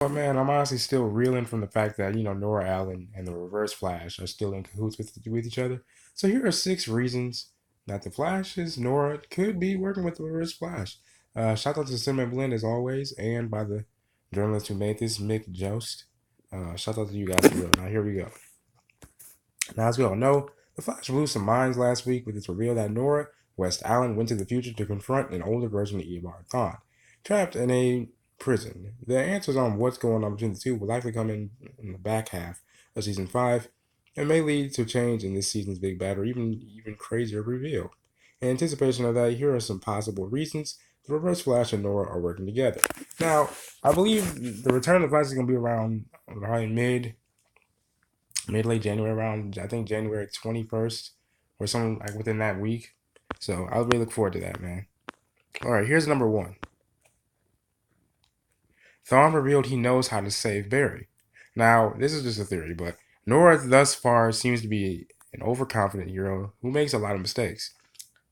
But man, I'm honestly still reeling from the fact that, Nora Allen and the Reverse Flash are still in cahoots with each other. So here are 6 reasons that the Flash's Nora could be working with the Reverse Flash. Shout out to Cinnamon Blend as always, and by the journalist who made this, Mick Jost. Shout out to you guys for real. Now here we go. Now, as we all know, the Flash blew some minds last week with its reveal that Nora West Allen went to the future to confront an older version of Eobard Thawne, trapped in a prison. The answers on what's going on between the two will likely come in the back half of season 5 and may lead to change in this season's big bad or even crazier reveal. In anticipation of that, here are some possible reasons the Reverse Flash and Nora are working together. Now, I believe the return of the Flash is going to be around probably mid late January, around I think January 21st or something like within that week. So I really look forward to that, man. All right, here's number 1. Thawne revealed he knows how to save Barry. Now, this is just a theory, but Nora thus far seems to be an overconfident hero who makes a lot of mistakes.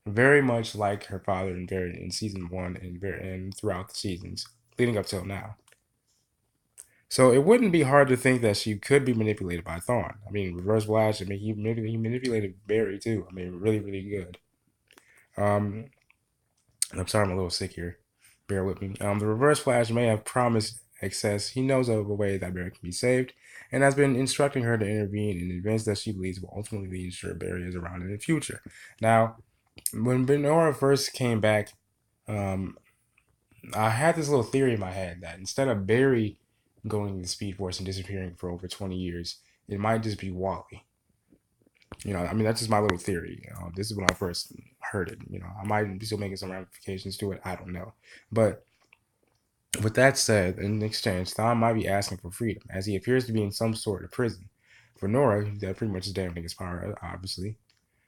Very much like her father in Barry in season 1 and throughout the seasons leading up till now. So it wouldn't be hard to think that she could be manipulated by Thawne. I mean, Reverse Flash, I mean, he manipulated Barry too. I mean, really, really good. Um, I'm sorry, I'm a little sick here. Bear with me. The Reverse Flash may have promised access. He knows of a way that Barry can be saved and has been instructing her to intervene in events that she believes will ultimately ensure Barry is around in the future. Now, when Nora first came back, um, I had this little theory in my head that instead of Barry going to the Speed Force and disappearing for over 20 years, it might just be Wally. I mean, that's just my little theory. This is when I first heard it. I might be still making some ramifications to it. I don't know. But with that said, in exchange, Thawne might be asking for freedom, as he appears to be in some sort of prison. For Nora, that pretty much is damaging his power, obviously.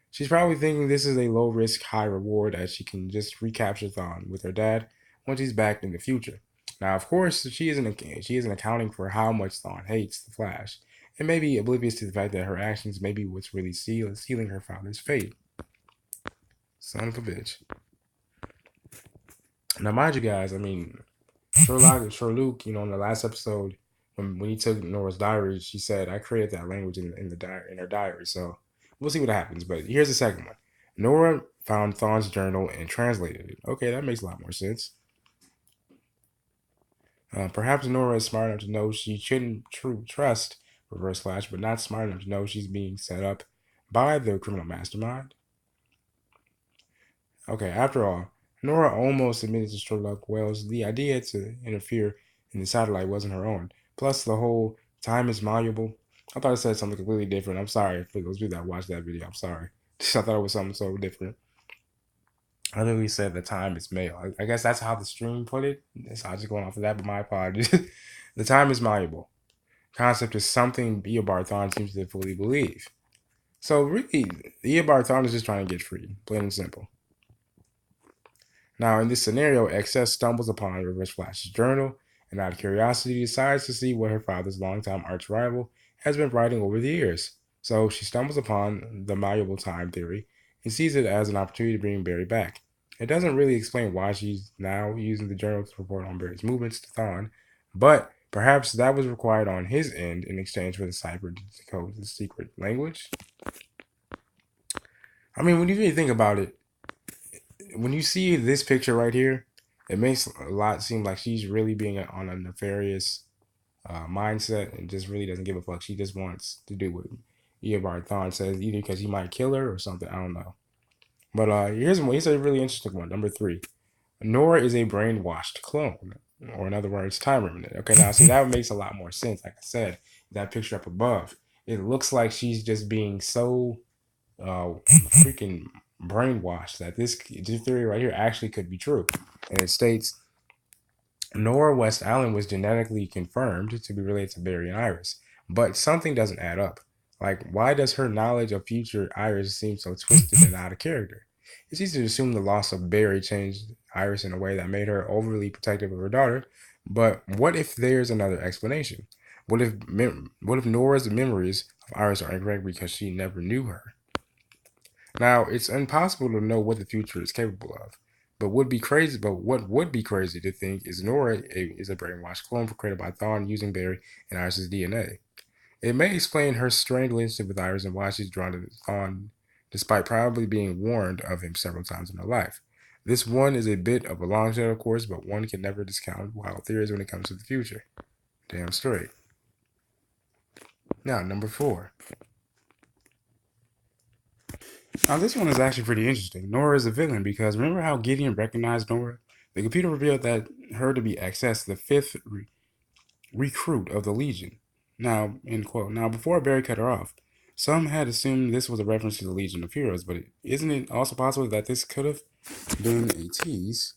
She's probably thinking this is a low risk, high reward, as she can just recapture Thawne with her dad once he's back in the future. Now, of course, she isn't accounting for how much Thawne hates the Flash, and may be oblivious to the fact that her actions may be what's really sealing her father's fate. Son of a bitch. Now, mind you guys, I mean, Sherlock, in the last episode, when he took Nora's diary, she said, "I created that language in her diary." So we'll see what happens. But here's the second one. Nora found Thawne's journal and translated it. Okay, that makes a lot more sense. Perhaps Nora is smart enough to know she shouldn't trust Reverse Flash, but not smart enough to know she's being set up by the criminal mastermind. Okay, after all, Nora almost admitted to Sherlock Wells the idea to interfere in the satellite wasn't her own. Plus, the whole time is malleable. I thought it said something completely different. I'm sorry for those people that watched that video. I'm sorry. I thought it was something so different. I literally said the time is male. I guess that's how the stream put it. So I'm just going off of that, but my apologies. The time is malleable. Concept is something Eobard Thawne seems to fully believe. So really, Eobard Thawne is just trying to get free, plain and simple. Now, in this scenario, Excess stumbles upon Reverse Flash's journal and, out of curiosity, decides to see what her father's longtime arch rival has been writing over the years. So she stumbles upon the malleable time theory and sees it as an opportunity to bring Barry back. It doesn't really explain why she's now using the journal to report on Barry's movements to Thawne, but perhaps that was required on his end in exchange for the cipher to decode the secret language. I mean, when you really think about it, when you see this picture right here, it makes a lot seem like she's really being on a nefarious mindset and just really doesn't give a fuck. She just wants to do what Eobard Thawne says, either because he might kill her or something. I don't know. But here's a really interesting one. Number 3. Nora is a brainwashed clone, or in other words, time remnant. Okay, now see that makes a lot more sense. Like I said, that picture up above, it looks like she's just being so freaking brainwashed that this theory right here actually could be true. And it states Nora West Allen was genetically confirmed to be related to Barry and Iris, but something doesn't add up. Like, why does her knowledge of future Iris seem so twisted and out of character? It's easy to assume the loss of Barry changed Iris in a way that made her overly protective of her daughter, but what if there's another explanation? What if Nora's memories of Iris are incorrect because she never knew her? Now, it's impossible to know what the future is capable of, But would be crazy. But what would be crazy to think is Nora is a brainwashed clone created by Thawne using Barry and Iris's DNA. It may explain her strained relationship with Iris and why she's drawn to Thawne, despite probably being warned of him several times in her life. This one is a bit of a long shot, of course, but one can never discount wild theories when it comes to the future. Damn straight. Now, number 4. Now, this one is actually pretty interesting. Nora is a villain because remember how Gideon recognized Nora? The computer revealed that her to be XS, the fifth recruit of the Legion. Now, end quote. Now, before Barry cut her off, some had assumed this was a reference to the Legion of Heroes, but isn't it also possible that this could have been a tease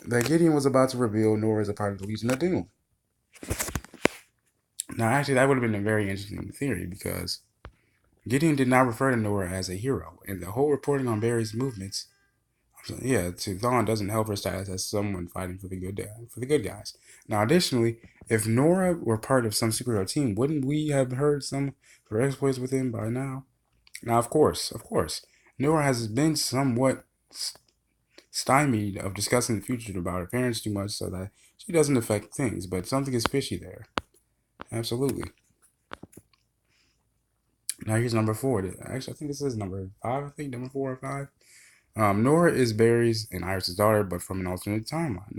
that Gideon was about to reveal Nora as a part of the Legion of Doom? Now, actually, that would have been a very interesting theory because Gideon did not refer to Nora as a hero, and the whole reporting on Barry's movements, to Thawne doesn't help her status as someone fighting for the good guys. Now, additionally, if Nora were part of some superhero team, wouldn't we have heard some of her exploits with him by now? Now, of course, Nora has been somewhat stymied of discussing the future about her parents too much, so that she doesn't affect things. But something is fishy there. Absolutely. Now here's number 4. Actually, I think this is number 5. I think number 4 or 5. Nora is Barry's and Iris' daughter, but from an alternate timeline.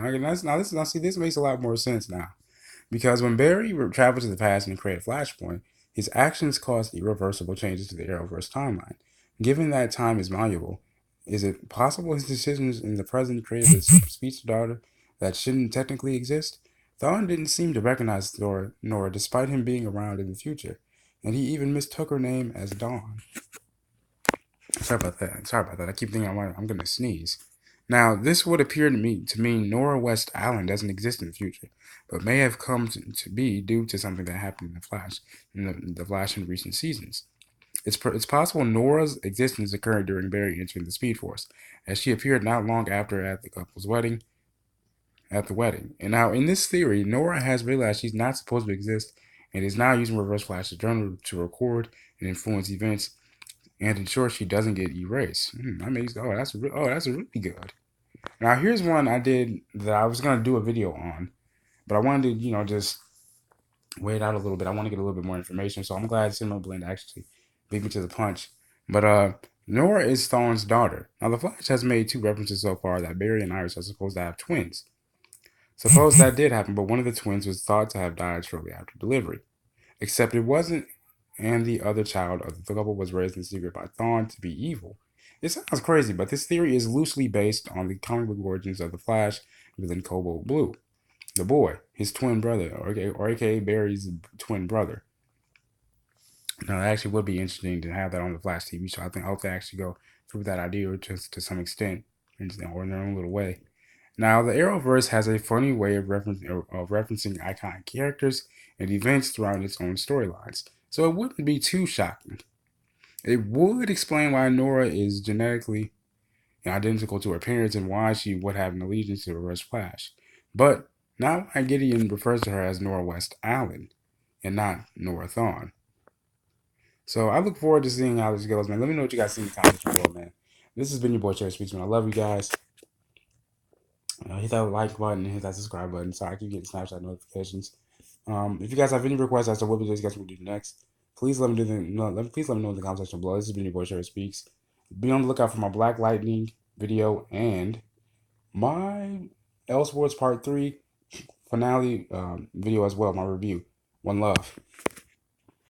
This makes a lot more sense now, because when Barry traveled to the past and created Flashpoint, his actions caused irreversible changes to the Arrowverse timeline. Given that time is malleable, is it possible his decisions in the present created a speedster daughter that shouldn't technically exist? Thawne didn't seem to recognize Nora despite him being around in the future, and he even mistook her name as Dawn. Sorry about that. I keep thinking I'm going to sneeze. Now, this would appear to mean Nora West Allen doesn't exist in the future, but may have come to be due to something that happened in the Flash in recent seasons. It's possible Nora's existence occurred during Barry entering the Speed Force, as she appeared not long after at the couple's wedding. And now, in this theory, Nora has realized she's not supposed to exist, and is now using Reverse Flash's journal to record and influence events and ensure she doesn't get erased. That's really good. Now here's one I did that I was gonna do a video on, but I wanted to just wait out a little bit. I want to get a little bit more information, so I'm glad Cinema Blend actually beat me to the punch. But Nora is Thawne's daughter. Now the Flash has made 2 references so far that Barry and Iris are supposed to have twins. Suppose that did happen, but one of the twins was thought to have died shortly after delivery. Except it wasn't, and the other child of the couple was raised in secret by Thawne to be evil. It sounds crazy, but this theory is loosely based on the comic book origins of the Flash within Cobalt Blue. The boy, his twin brother, or aka Barry's twin brother. Now, it actually would be interesting to have that on the Flash TV show. I hope they actually go through that idea just to some extent, or in their own little way. Now, the Arrowverse has a funny way of referencing iconic characters and events throughout its own storylines, so it wouldn't be too shocking. It would explain why Nora is genetically identical to her parents and why she would have an allegiance to Reverse Flash. But not why Gideon refers to her as Nora West Allen and not Nora Thawne. So I look forward to seeing how this goes, man. Let me know what you guys think in the comments below, man. This has been your boy Cherry Speaks, man. I love you guys. Hit that like button and hit that subscribe button so I can get Snapchat notifications. If you guys have any requests as to what videos you guys want to do next, please let me know in the comment section below. This has been your boy Cherry Speaks. Be on the lookout for my Black Lightning video and my Elseworlds Part 3 finale video as well, my review. One love.